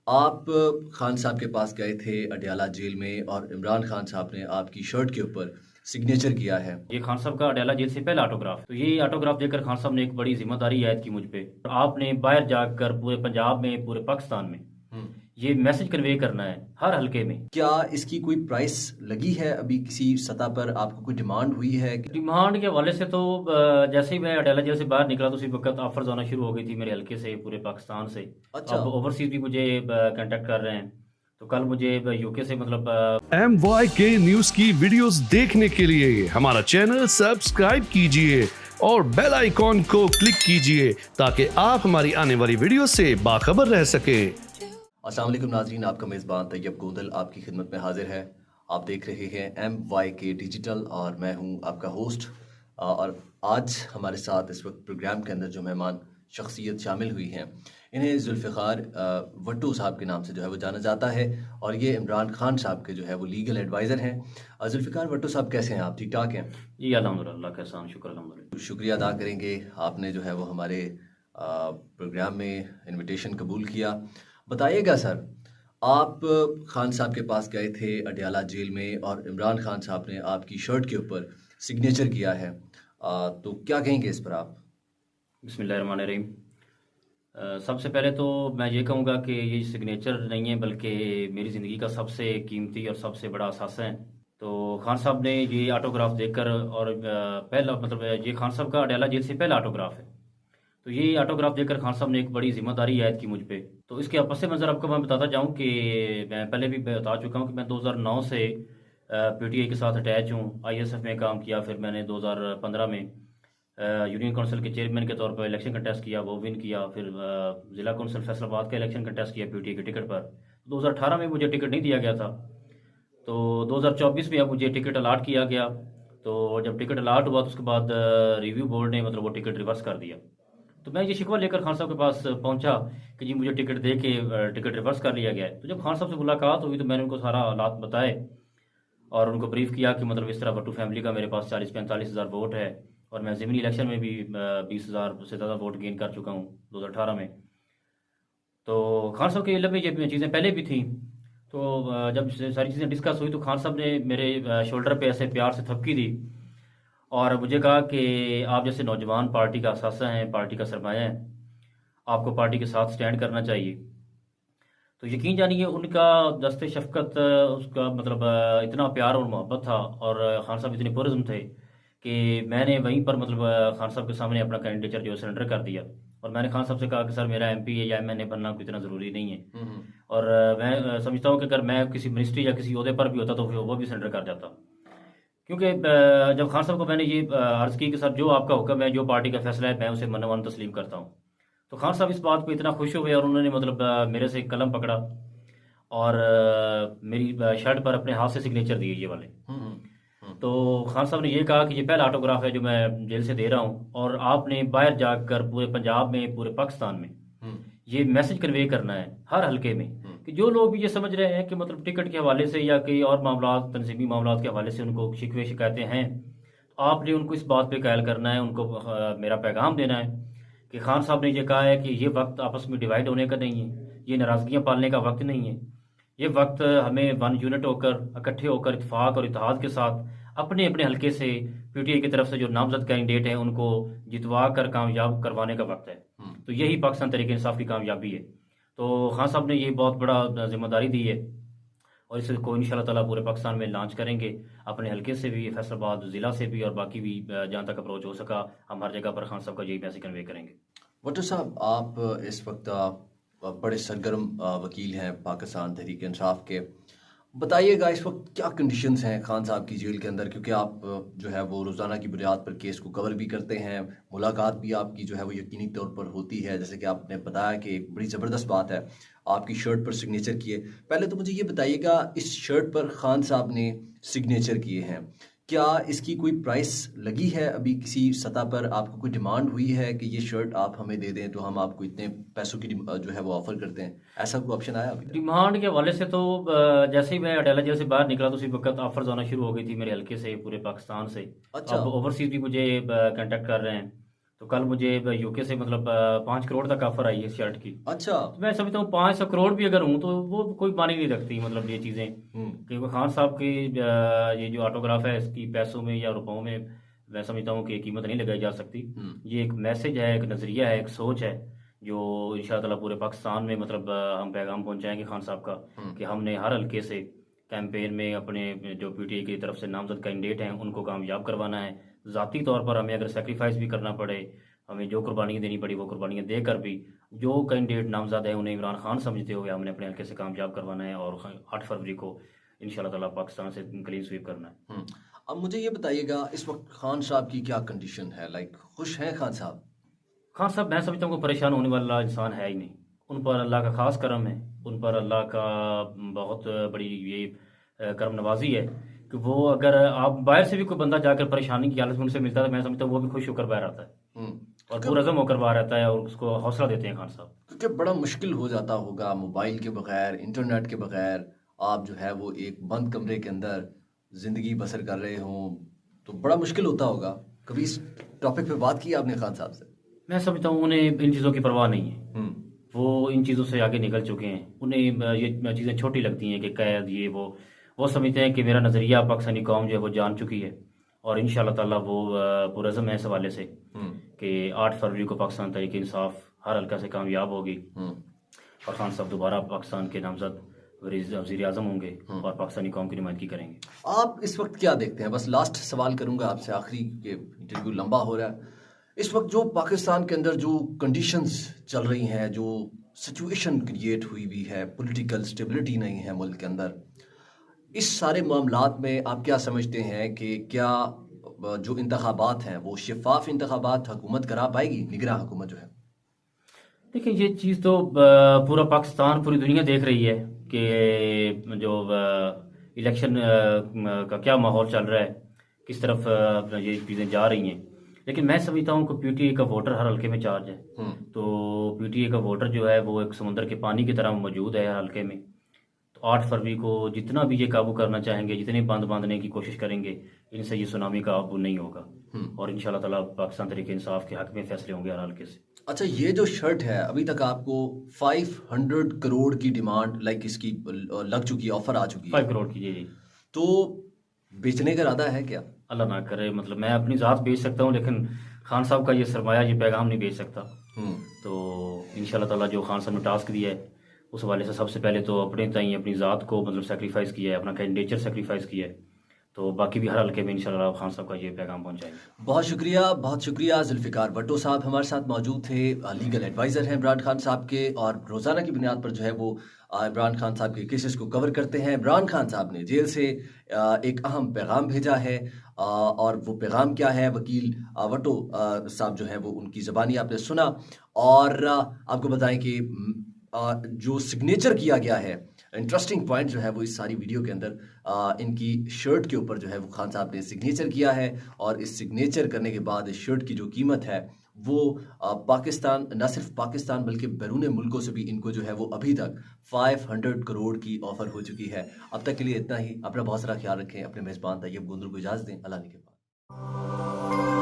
आप खान साहब के पास गए थे अडयाला जेल में और इमरान खान साहब ने आपकी शर्ट के ऊपर सिग्नेचर किया है। ये खान साहब का अडयाला जेल से पहला ऑटोग्राफ। तो ये ऑटोग्राफ देकर खान साहब ने एक बड़ी जिम्मेदारी आयद की मुझ पे। और आपने बाहर जाकर पूरे पंजाब में, पूरे पाकिस्तान में हम्म। ये मैसेज कन्वे करना है हर हलके में। क्या इसकी कोई प्राइस लगी है? अभी किसी सतह पर आपको कोई डिमांड हुई है? डिमांड के हवाले से तो जैसे ही मैं अडयाला जेल से बाहर निकला तो उसी वक्त ऑफर्स आना शुरू हो गई थी मेरे हलके से, पूरे पाकिस्तान से। अच्छा। अब ओवरसीज भी मुझे कांटेक्ट कर रहे हैं। तो कल मुझे यूके से मतलब MYK न्यूज की वीडियोस देखने के लिए हमारा चैनल सब्सक्राइब कीजिए और बेल आइकॉन को क्लिक कीजिए ताकि आप हमारी आने वाली वीडियो से बाखबर रह सके। अस्सलाम वालेकुम नाजरीन, आपका मेज़बान तैयब गोदल आपकी खिदमत में हाजिर है। आप देख रहे हैं MYK डिजिटल और मैं हूं आपका होस्ट। और आज हमारे साथ इस वक्त प्रोग्राम के अंदर जो मेहमान शख्सियत शामिल हुई हैं, इन्हें जुल्फ़िकार भट्टो साहब के नाम से जो है वो जाना जाता है और ये इमरान खान साहब के जो है वो लीगल एडवाइज़र हैं। जुल्फ़िकार भट्टो साहब कैसे हैं आप? ठीक ठाक हैं? जी अल्हम्दुलिल्लाह, कैसा हूं, शुक्र अल्हम्दुलिल्लाह। शुक्रिया अदा करेंगे, आपने जो है वो हमारे प्रोग्राम में इनविटेशन कबूल किया। बताइएगा सर, आप खान साहब के पास गए थे अडयाला जेल में और इमरान खान साहब ने आपकी शर्ट के ऊपर सिग्नेचर किया है, तो क्या कहेंगे इस पर आप? बिस्मिल्लाहिर्रहमानिर्रहीम। सबसे पहले तो मैं ये कहूँगा कि ये सिग्नेचर नहीं है बल्कि मेरी ज़िंदगी का सबसे कीमती और सबसे बड़ा असासा है। तो खान साहब ने ये ऑटोग्राफ देखकर और पहला मतलब ये खान साहब का अडयाला जेल से पहला ऑटोग्राफ है। तो ये ऑटोग्राफ देखकर खान साहब ने एक बड़ी जिम्मेदारी आयद की मुझ पे। तो इसके पस मंज़र आपको मैं बताता जाऊँ कि मैं पहले भी बता चुका हूँ कि मैं 2009 से पीटीआई के साथ अटैच हूँ। आईएसएफ में काम किया, फिर मैंने 2015 में यूनियन काउंसिल के चेयरमैन के तौर पर इलेक्शन कंटेस्ट किया, वो विन किया। फिर ज़िला काउंसिल फैसलाबाद का इलेक्शन कंटेस्ट किया पीटीआई के टिकट पर। 2018 में मुझे टिकट नहीं दिया गया था, तो 2024 में अब मुझे टिकट अलाट किया गया। तो जब टिकट अलाट हुआ तो उसके बाद रिव्यू बोर्ड ने मतलब वो टिकट रिवर्स कर दिया। तो मैं ये शिकवा लेकर खान साहब के पास पहुंचा कि जी मुझे टिकट दे के टिकट रिवर्स कर लिया गया है। तो जब खान साहब से मुलाकात हुई तो मैंने उनको सारा हालात बताए और उनको ब्रीफ किया कि मतलब इस तरह भट्टू फैमिली का मेरे पास 40-45 हज़ार वोट है और मैं ज़मीनी इलेक्शन में भी 20 हज़ार से ज़्यादा वोट गेन कर चुका हूँ 2018 में। तो खान साहब के लंबे ये चीज़ें पहले भी थी। तो जब सारी चीज़ें डिस्कस हुई तो खान साहब ने मेरे शोल्डर पे ऐसे प्यार से थपकी दी और मुझे कहा कि आप जैसे नौजवान पार्टी का असासा हैं, पार्टी का सरमाया है, आपको पार्टी के साथ स्टैंड करना चाहिए। तो यकीन जानिए उनका दस्ते शफ़क़त, उसका मतलब इतना प्यार और मोहब्बत था और खान साहब इतने पुरज़्म थे कि मैंने वहीं पर मतलब खान साहब के सामने अपना कैंडिडेचर जो है सरेंडर कर दिया। और मैंने खान साहब से कहा कि सर मेरा एमपी या एमएनए बनना कोई इतना ज़रूरी नहीं है। और मैं समझता हूँ कि अगर मैं किसी मिनिस्ट्री या किसी ओहदे पर भी होता तो फिर वो भी सरेंडर कर जाता। क्योंकि जब खान साहब को मैंने ये अर्ज़ की कि सर जो आपका हुक्म है, जो पार्टी का फैसला है, मैं उसे मनोवन तस्लीम करता हूँ। तो खान साहब इस बात को इतना खुश हुए और उन्होंने मतलब मेरे से एक कलम पकड़ा और मेरी शर्ट पर अपने हाथ से सिग्नेचर दिए ये वाले। तो खान साहब ने ये कहा कि ये पहला ऑटोग्राफ है जो मैं जेल से दे रहा हूँ और आपने बाहर जाकर पूरे पंजाब में, पूरे पाकिस्तान में ये मैसेज कन्वे करना है हर हलके में कि जो लोग भी ये समझ रहे हैं कि मतलब टिकट के हवाले से या कई और मामला, तनजीमी मामला के हवाले से उनको शिकवे शिकायतें हैं, तो आपने उनको इस बात पे कायल करना है, उनको मेरा पैगाम देना है कि खान साहब ने ये कहा है कि ये वक्त आपस में डिवाइड होने का नहीं है, ये नाराज़गियाँ पालने का वक्त नहीं है। ये वक्त हमें वन यूनिट होकर, इकट्ठे होकर, इत्तेफाक और इत्तेहाद के साथ अपने अपने हलके से पीटीआई की तरफ से जो नामजद कैंडिडेट हैं उनको जितवा कर कामयाब करवाने का वक्त है। तो यही पाकिस्तान तहरीक इंसाफ की कामयाबी है। तो खान साहब ने ये बहुत बड़ा जिम्मेदारी दी है और इसको इंशाल्लाह ताला पूरे पाकिस्तान में लॉन्च करेंगे, अपने हलके से भी, फैसलाबाद ज़िला से भी और बाकी भी जहाँ तक अप्रोच हो सका हम हर जगह पर खान साहब का यही मैसेज कन्वे करेंगे। भट्टो साहब, आप इस वक्त बड़े सरगर्म वकील हैं पाकिस्तान तहरीक इंसाफ के। बताइएगा इस वक्त क्या कंडीशंस हैं खान साहब की जेल के अंदर, क्योंकि आप जो है वो रोज़ाना की बुनियाद पर केस को कवर भी करते हैं, मुलाकात भी आपकी जो है वो यकीनी तौर पर होती है। जैसे कि आपने बताया कि एक बड़ी ज़बरदस्त बात है आपकी शर्ट पर सिग्नेचर किए। पहले तो मुझे ये बताइएगा, इस शर्ट पर खान साहब ने सिग्नेचर किए हैं, क्या इसकी कोई प्राइस लगी है? अभी किसी सतह पर आपको कोई डिमांड हुई है कि ये शर्ट आप हमें दे दें तो हम आपको इतने पैसों की जो है वो ऑफर करते हैं? ऐसा कोई ऑप्शन आया अभी तक? डिमांड के हवाले से तो जैसे ही मैं अडयाला जेल से बाहर निकला तो उसी वक्त ऑफर्स आना शुरू हो गई थी मेरे हल्के से, पूरे पाकिस्तान से। अच्छा। अब ओवरसीज भी मुझे कांटेक्ट कर रहे हैं। तो कल मुझे यूके से मतलब 5 करोड़ तक ऑफर आई है इस शर्ट की। अच्छा। तो मैं समझता हूँ 500 करोड़ भी अगर हूँ तो वो कोई मानी नहीं रखती, मतलब ये चीज़ें। क्योंकि खान साहब की ये जो ऑटोग्राफ है इसकी पैसों में या रुपयों में मैं समझता हूँ कि कीमत नहीं लगाई जा सकती। ये एक मैसेज है, एक नज़रिया है, एक सोच है जो इंशाअल्लाह पूरे पाकिस्तान में मतलब हम पैगाम पहुँचाएंगे खान साहब का कि हमने हर हल्के से कैंपेन में अपने जो पीटीआई की तरफ से नामजद कैंडिडेट हैं उनको कामयाब करवाना है। ज़ाती तौर पर हमें अगर सेक्रीफाइस भी करना पड़े, हमें जो कुर्बानियाँ देनी पड़ी वो कुर्बानियाँ देकर भी जो कैंडिडेट नामजद है उन्हें इमरान खान समझते हुए हमने अपने हल्के से कामयाब करवाना है और 8 फरवरी को इंशाल्लाह ताला पाकिस्तान से क्लीन स्वीप करना है। अब मुझे ये बताइएगा इस वक्त खान साहब की क्या कंडीशन है, लाइक खुश हैं खान साहब? खान साहब मैं समझता हूँ कोई परेशान होने वाला इंसान है ही नहीं। उन पर अल्लाह का खास करम है, उन पर अल्लाह का बहुत बड़ी ये करम नवाजी है कि वो अगर आप बाहर से भी कोई बंदा जाकर परेशानी की हालत में उनसे मिलता है तो मैं समझता हूँ वो भी खुश होकर बाहर आता है और पुरअज़म होकर बाहर आता है और उसको हौसला देते हैं खान साहब। क्योंकि बड़ा मुश्किल हो जाता होगा मोबाइल के बगैर, इंटरनेट के बगैर आप जो है वो एक बंद कमरे के अंदर जिंदगी बसर कर रहे हों, तो बड़ा मुश्किल होता होगा। कभी इस टॉपिक पे बात की आपने खान साहब से? मैं समझता हूँ उन्हें इन चीज़ों की परवाह नहीं है, वो इन चीज़ों से आगे निकल चुके हैं। उन्हें ये चीज़ें छोटी लगती हैं कि कैद ये वो समझते हैं कि मेरा नज़रिया पाकिस्तानी कौम जो है वो जान चुकी है और इंशाल्लाह ताला वो पुरअज़म है इस हवाले से कि 8 फरवरी को पाकिस्तान तहरीक इंसाफ हर हल्का से कामयाब होगी और खान साहब दोबारा पाकिस्तान के नामजद वज़ीर आज़म होंगे और पाकिस्तानी कौम की नुमाइंदगी करेंगे। आप इस वक्त क्या देखते हैं? बस लास्ट सवाल करूंगा आपसे, आखिरी, के इंटरव्यू लंबा हो रहा है। इस वक्त जो पाकिस्तान के अंदर जो कंडीशंस चल रही हैं, जो सिचुएशन क्रिएट हुई भी है, पॉलिटिकल स्टेबिलिटी नहीं है मुल्क के अंदर, इस सारे मामलात में आप क्या समझते हैं कि क्या जो इंतखाबात हैं वो शफाफ इंतखाबात हुकूमत करा पाएगी, निगरान हुकूमत जो है? देखिए ये चीज़ तो पूरा पाकिस्तान, पूरी दुनिया देख रही है कि जो इलेक्शन का क्या माहौल चल रहा है, किस तरफ ये चीज़ें जा रही हैं। लेकिन मैं समझता हूँ कि पीटीआई का वोटर हर हल्के में चार्ज है। तो पीटीआई का वोटर जो है वो एक समुद्र के पानी की तरह मौजूद है हर हल्के में। तो 8 फरवरी को जितना भी ये काबू करना चाहेंगे, जितने बंद बांधने की कोशिश करेंगे, इनसे ये सुनामी काबू नहीं होगा और इंशाल्लाह ताला पाकिस्तान तहरीक इंसाफ के हक में फैसले होंगे हर हल्के से। अच्छा, ये जो शर्ट है अभी तक आपको 500 करोड़ की डिमांड, लाइक इसकी लग चुकी है, ऑफर आ चुकी है 5 करोड़ की जी। तो बेचने का इरादा है क्या? अल्लाह ना करे, मतलब मैं अपनी ज़ात बेच सकता हूँ लेकिन खान साहब का ये सरमाया, ये पैगाम नहीं बेच सकता। तो इंशाल्लाह ताला जो खान साहब ने टास्क दिया है उस हवाले से सबसे पहले तो अपने ताई अपनी ज़ात को मतलब सेक्रीफाइस किया है, अपना कैंडिडेचर सेक्रीफाइस किया है, तो बाकी भी हर हल्के में इंशाल्लाह खान साहब का ये पैगाम पहुंचाएंगे। बहुत शुक्रिया जुल्फ़िकार भट्टो साहब हमारे साथ मौजूद थे, लीगल एडवाइज़र हैं इमरान खान साहब के और रोज़ाना की बुनियाद पर जो है वो इमरान खान साहब के केसेस को कवर करते हैं। इमरान खान साहब ने जेल से एक अहम पैगाम भेजा है और वो पैगाम क्या है, वकील भट्टो साहब जो है वो उनकी ज़बानी आपने सुना और आपको बताएं कि जो सिग्नेचर किया गया है, इंटरेस्टिंग पॉइंट जो है वो इस सारी वीडियो के अंदर इनकी शर्ट के ऊपर जो है वो खान साहब ने सिग्नेचर किया है और इस सिग्नेचर करने के बाद इस शर्ट की जो कीमत है वो पाकिस्तान, न सिर्फ पाकिस्तान बल्कि बैरून मुल्कों से भी इनको जो है वो अभी तक 500 करोड़ की ऑफर हो चुकी है। अब तक के लिए इतना ही। अपना बहुत सारा ख्याल रखें। अपने मेज़बान तैयब गुंदरू को इजाज़त दें। अल्लाह ने के बाद।